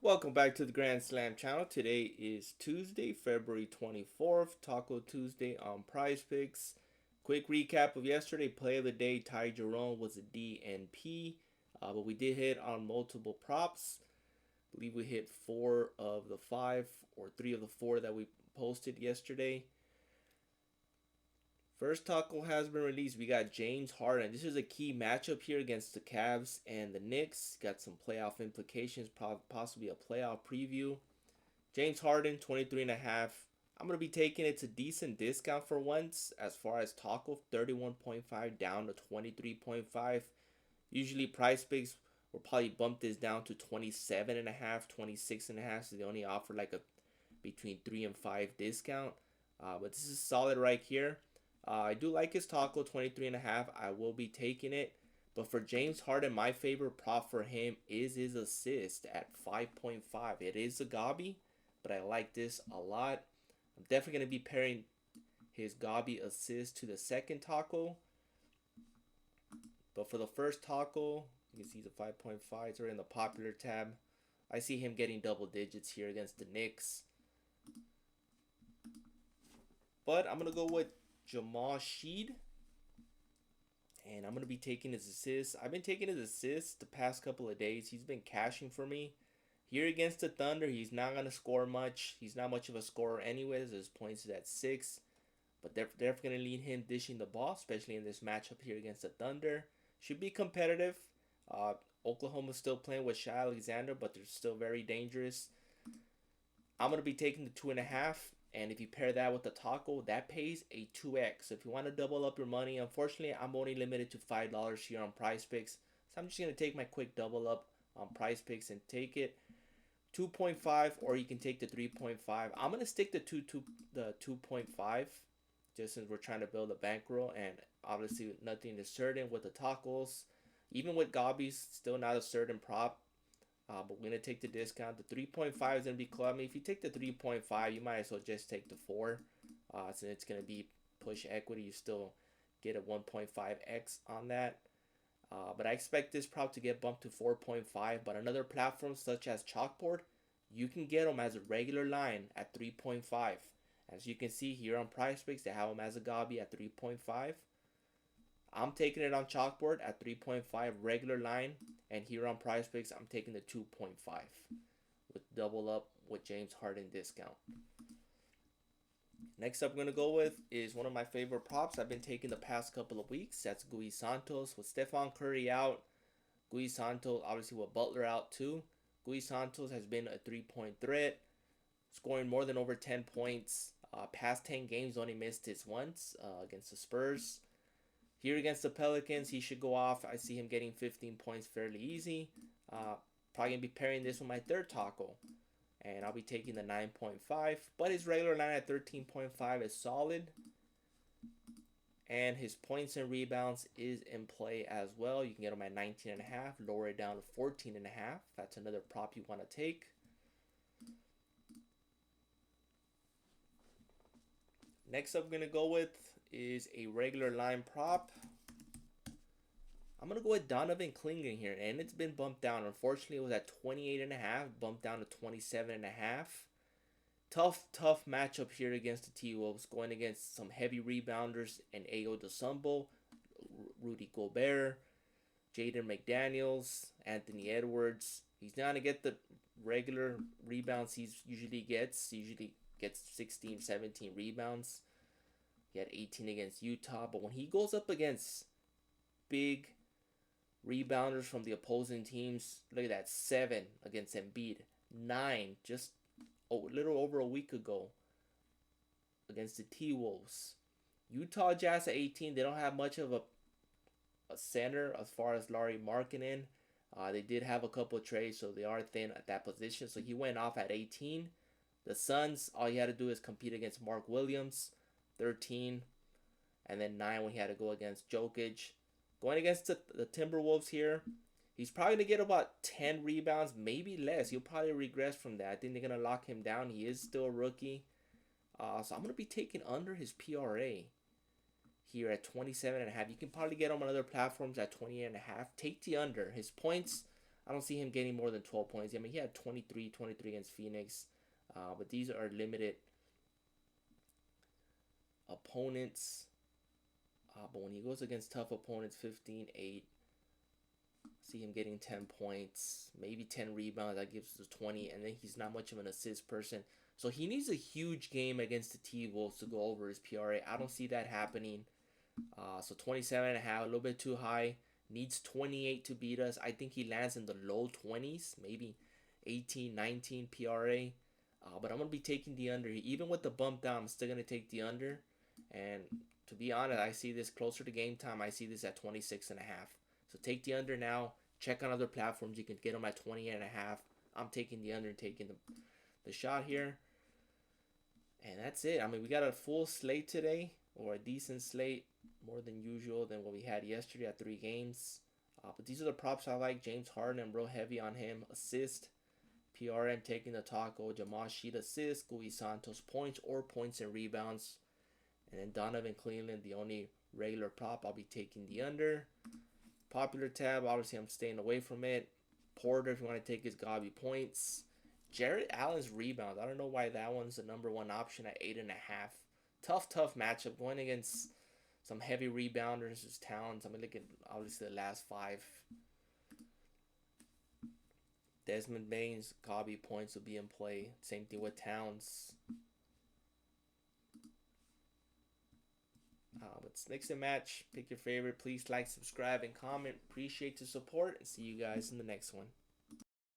Welcome back to the Grand Slam channel. Today is Tuesday, February 24th, Taco Tuesday on Prize Picks. Quick recap of yesterday. Play of the day, Ty Jerome was a DNP, but we did hit on multiple props. I believe we hit 4 of the 5 or 3 of the 4 that we posted yesterday. First taco has been released. We got James Harden. This is a key matchup here against the Cavs and the Knicks. Got some playoff implications, possibly a playoff preview. James Harden, 23.5. I'm going to be taking it to decent discount for once. As far as taco, 31.5 down to 23.5. Usually price picks will probably bump this down to 27.5, 26.5. So they only offer like a between 3 and 5 discount. But this is solid right here. I do like his taco, 23.5. I will be taking it. But for James Harden, my favorite prop for him is his assist at 5.5. It is a gobby, but I like this a lot. I'm definitely going to be pairing his gobby assist to the second taco. But for the first taco, you can see the 5.5. It's already in the popular tab. I see him getting double digits here against the Knicks. But I'm going to go with Jamal Sheed. And I'm going to be taking his assists. I've been taking his assists the past couple of days. He's been cashing for me. Here against the Thunder, he's not going to score much. He's not much of a scorer anyways. His points is at 6. But they're definitely going to lead him dishing the ball, especially in this matchup here against the Thunder. Should be competitive. Oklahoma's still playing with Shai Alexander, but they're still very dangerous. I'm going to be taking the 2.5. And if you pair that with the taco, that pays a 2x. So if you want to double up your money, unfortunately, I'm only limited to $5 here on Prize Picks. So I'm just going to take my quick double up on Prize Picks and take it. 2.5, or you can take the 3.5. I'm going to stick the 2.5 just since we're trying to build a bankroll. And obviously, nothing is certain with the tacos. Even with gobbies, still not a certain prop. But we're going to take the discount. The 3.5 is going to be clubby. If you take the 3.5, you might as well just take the 4. Since it's going to be push equity, you still get a 1.5x on that. But I expect this prop to get bumped to 4.5. But another platform such as Chalkboard, you can get them as a regular line at 3.5. As you can see here on Price Picks, they have them as a gobby at 3.5. I'm taking it on Chalkboard at 3.5 regular line. And here on Prize Picks, I'm taking the 2.5 with double up with James Harden discount. Next up, I'm going to go with is one of my favorite props I've been taking the past couple of weeks. That's Gui Santos. With Stephon Curry out, Gui Santos, obviously with Butler out too. Gui Santos has been a 3-point threat, scoring more than over 10 points. Past 10 games, only missed his once against the Spurs. Here against the Pelicans, he should go off. I see him getting 15 points fairly easy. Probably going to be pairing this with my third taco. And I'll be taking the 9.5. But his regular line at 13.5 is solid. And his points and rebounds is in play as well. You can get him at 19.5. Lower it down to 14.5. That's another prop you want to take. Next up, I'm going to go with is a regular line prop. I'm going to go with Donovan Clingan here, and it's been bumped down. Unfortunately, it was at 28.5, bumped down to 27.5. Tough matchup here against the T-Wolves, going against some heavy rebounders and Ayo Dosunmu, Rudy Gobert, Jaden McDaniels, Anthony Edwards. He's not going to get the regular rebounds he usually gets. He usually gets 16, 17 rebounds. He had 18 against Utah. But when he goes up against big rebounders from the opposing teams, look at that, 7 against Embiid, 9 just a little over a week ago against the T-Wolves. Utah Jazz at 18, they don't have much of a center as far as Lauri Markkanen. They did have a couple of trades, so they are thin at that position. So he went off at 18. The Suns, all he had to do is compete against Mark Williams, 13. And then 9 when he had to go against Jokic. Going against the Timberwolves here, he's probably going to get about 10 rebounds, maybe less. He'll probably regress from that. I think they're going to lock him down. He is still a rookie. So I'm going to be taking under his PRA here at 27.5. You can probably get him on other platforms at 28.5. Take the under. His points, I don't see him getting more than 12 points. I mean, he had 23 against Phoenix. But these are limited opponents. But when he goes against tough opponents, 15-8. See him getting 10 points, maybe 10 rebounds. That gives us 20. And then he's not much of an assist person. So he needs a huge game against the T-Wolves to go over his PRA. I don't see that happening. So 27.5, a little bit too high. Needs 28 to beat us. I think he lands in the low 20s, maybe 18, 19 PRA. But I'm going to be taking the under. Even with the bump down, I'm still going to take the under. And to be honest, I see this closer to game time. I see this at 26.5. So take the under now. Check on other platforms. You can get them at 28.5. I'm taking the under and taking the shot here. And that's it. I mean, we got a full slate today, or a decent slate, more than usual than what we had yesterday at 3 games. But these are the props I like. James Harden, I'm real heavy on him. Assist. PRM taking the taco. Jamal Sheet assist. Gui Santos points or points and rebounds. And then Donovan Cleveland, the only regular prop. I'll be taking the under. Popular tab, obviously I'm staying away from it. Porter, if you want to take his gobby points. Jarrett Allen's rebounds. I don't know why that one's the number one option at 8.5. Tough matchup going against some heavy rebounders as Towns. I mean, look at obviously the last 5. Desmond Bane's gobby points will be in play. Same thing with Towns. But mix and match. Pick your favorite. Please like, subscribe, and comment. Appreciate the support. And see you guys in the next one.